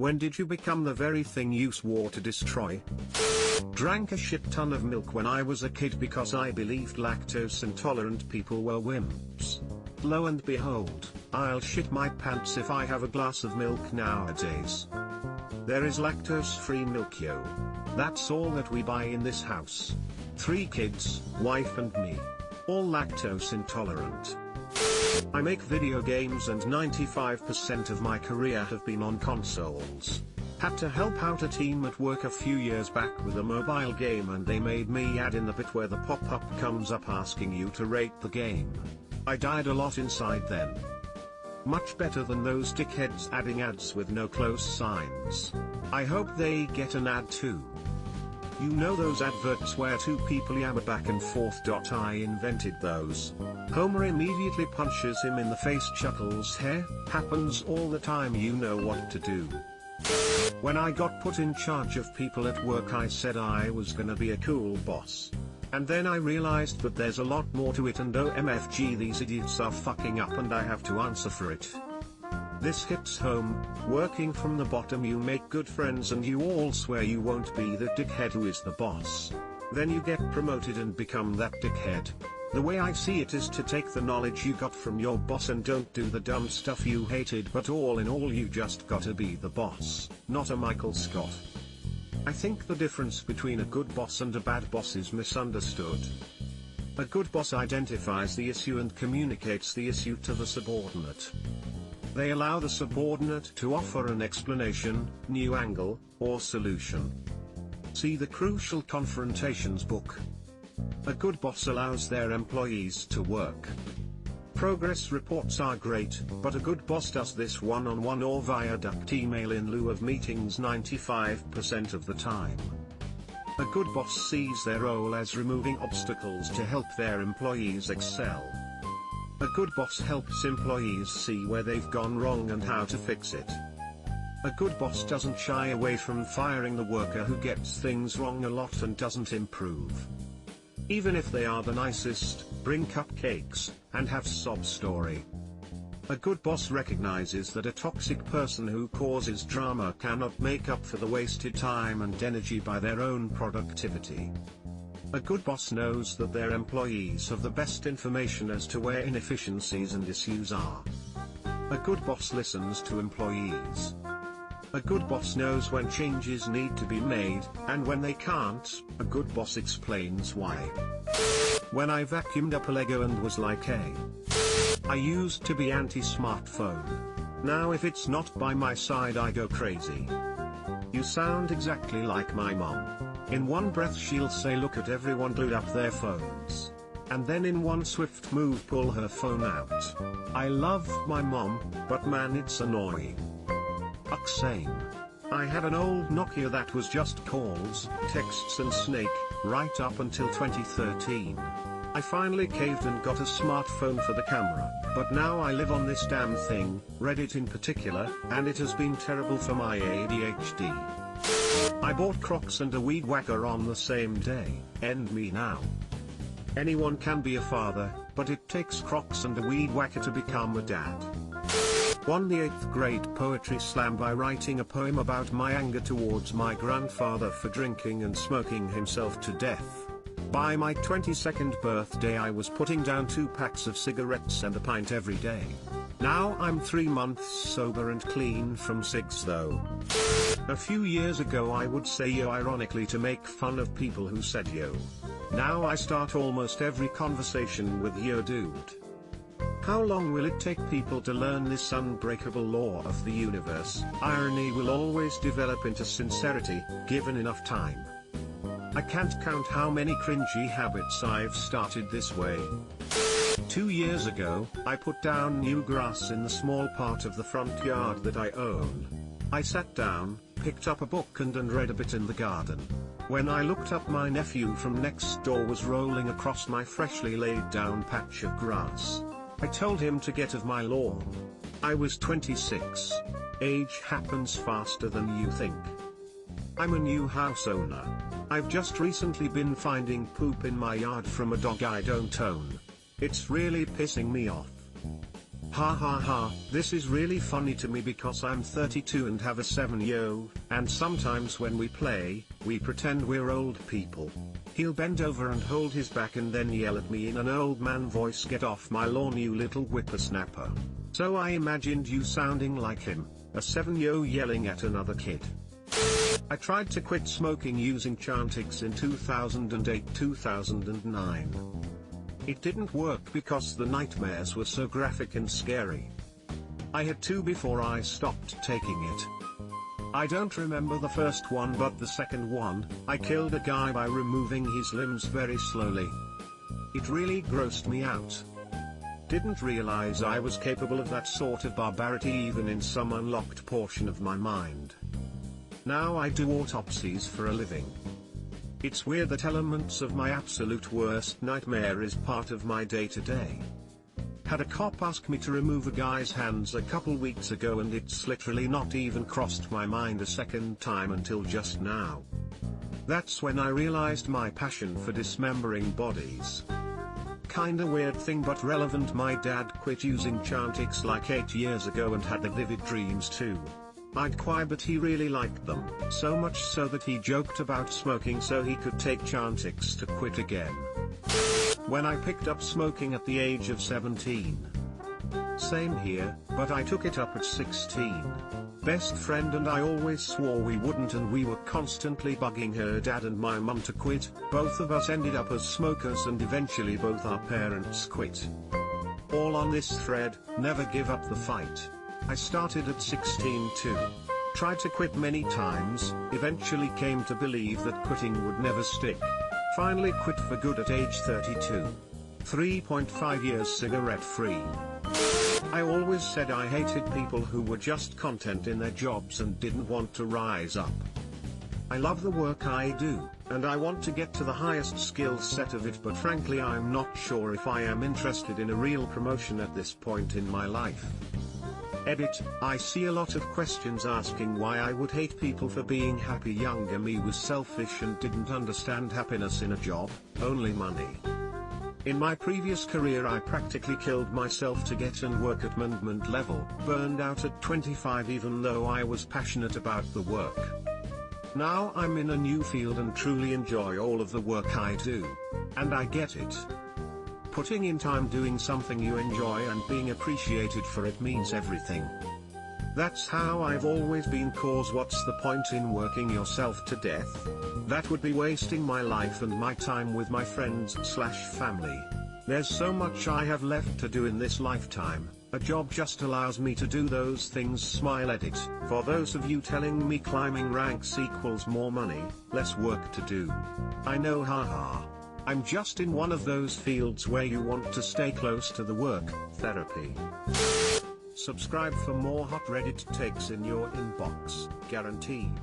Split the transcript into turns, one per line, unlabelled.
When did you become the very thing you swore to destroy? Drank a shit ton of milk when I was a kid because I believed lactose intolerant people were wimps. Lo and behold, I'll shit my pants if I have a glass of milk nowadays. There is lactose-free milk, yo. That's all that we buy in this house. 3 kids, wife and me. All lactose intolerant. I make video games and 95% of my career have been on consoles. Had to help out a team at work a few years back with a mobile game and they made me add in the bit where the pop-up comes up asking you to rate the game. I died a lot inside then. Much better than those dickheads adding ads with no close signs. I hope they get an ad too. You know those adverts where 2 people yabber back and forth. I invented those. Homer immediately punches him in the face, chuckles, "Heh, happens all the time, you know what to do." When I got put in charge of people at work I said I was gonna be a cool boss. And then I realized that there's a lot more to it and OMFG these idiots are fucking up and I have to answer for it. This hits home. Working from the bottom you make good friends and you all swear you won't be the dickhead who is the boss. Then you get promoted and become that dickhead. The way I see it is to take the knowledge you got from your boss and don't do the dumb stuff you hated, but all in all you just gotta be the boss, not a Michael Scott. I think the difference between a good boss and a bad boss is misunderstood. A good boss identifies the issue and communicates the issue to the subordinate. They allow the subordinate to offer an explanation, new angle, or solution. See the Crucial Confrontations book. A good boss allows their employees to work. Progress reports are great, but a good boss does this one-on-one or via duct email in lieu of meetings 95% of the time. A good boss sees their role as removing obstacles to help their employees excel. A good boss helps employees see where they've gone wrong and how to fix it. A good boss doesn't shy away from firing the worker who gets things wrong a lot and doesn't improve. Even if they are the nicest, bring cupcakes, and have sob story. A good boss recognizes that a toxic person who causes drama cannot make up for the wasted time and energy by their own productivity. A good boss knows that their employees have the best information as to where inefficiencies and issues are. A good boss listens to employees. A good boss knows when changes need to be made, and when they can't, a good boss explains why. When I vacuumed up a Lego and was like, hey. I used to be anti-smartphone. Now if it's not by my side I go crazy. You sound exactly like my mom. In one breath she'll say look at everyone glued up their phones. And then in one swift move pull her phone out. I love my mom, but man it's annoying. Same. I had an old Nokia that was just calls, texts and Snake, right up until 2013. I finally caved and got a smartphone for the camera, but now I live on this damn thing, Reddit in particular, and it has been terrible for my ADHD. I bought Crocs and a weed whacker on the same day, end me now. Anyone can be a father, but it takes Crocs and a weed whacker to become a dad. Won the 8th grade poetry slam by writing a poem about my anger towards my grandfather for drinking and smoking himself to death. By my 22nd birthday I was putting down 2 packs of cigarettes and a pint every day. Now I'm 3 months sober and clean from cigs though. A few years ago I would say yo ironically to make fun of people who said yo. Now I start almost every conversation with yo dude. How long will it take people to learn this unbreakable law of the universe? Irony will always develop into sincerity, given enough time. I can't count how many cringy habits I've started this way. 2 years ago, I put down new grass in the small part of the front yard that I own. I sat down, picked up a book and read a bit in the garden. When I looked up my nephew from next door was rolling across my freshly laid down patch of grass. I told him to get off my lawn. I was 26. Age happens faster than you think. I'm a new house owner. I've just recently been finding poop in my yard from a dog I don't own. It's really pissing me off. Ha ha ha, this is really funny to me because I'm 32 and have a 7-year-old, and sometimes when we play, we pretend we're old people. He'll bend over and hold his back and then yell at me in an old man voice, "Get off my lawn you little whippersnapper." So I imagined you sounding like him, a 7-year-old yelling at another kid. I tried to quit smoking using Chantix in 2008-2009. It didn't work because the nightmares were so graphic and scary. I had 2 before I stopped taking it. I don't remember the first one, but the second one, I killed a guy by removing his limbs very slowly. It really grossed me out. Didn't realize I was capable of that sort of barbarity even in some unlocked portion of my mind. Now I do autopsies for a living. It's weird that elements of my absolute worst nightmare is part of my day-to-day. Had a cop ask me to remove a guy's hands a couple weeks ago, and it's literally not even crossed my mind a second time until just now. That's when I realized my passion for dismembering bodies. Kinda weird thing but relevant. My dad quit using Chantix like 8 years ago and had the vivid dreams too. I'd cry, but he really liked them, so much so that he joked about smoking so he could take Chantix to quit again. When I picked up smoking at the age of 17. Same here, but I took it up at 16. Best friend and I always swore we wouldn't, and we were constantly bugging her dad and my mum to quit. Both of us ended up as smokers and eventually both our parents quit. All on this thread, never give up the fight. I started at 16 too. Tried to quit many times, eventually came to believe that quitting would never stick. Finally quit for good at age 32. 3.5 years cigarette free. I always said I hated people who were just content in their jobs and didn't want to rise up. I love the work I do, and I want to get to the highest skill set of it, but frankly I'm not sure if I am interested in a real promotion at this point in my life. Edit, I see a lot of questions asking why I would hate people for being happy. Younger me was selfish and didn't understand happiness in a job, only money. In my previous career I practically killed myself to get and work at management level, burned out at 25 even though I was passionate about the work. Now I'm in a new field and truly enjoy all of the work I do. And I get it. Putting in time doing something you enjoy and being appreciated for it means everything. That's how I've always been, cause what's the point in working yourself to death? That would be wasting my life and my time with my friends/family. There's so much I have left to do in this lifetime. A job just allows me to do those things. Smile. Edit, for those of you telling me climbing ranks equals more money, less work to do. I know, haha. I'm just in one of those fields where you want to stay close to the work. Therapy. Subscribe for more hot Reddit takes in your inbox, guaranteed.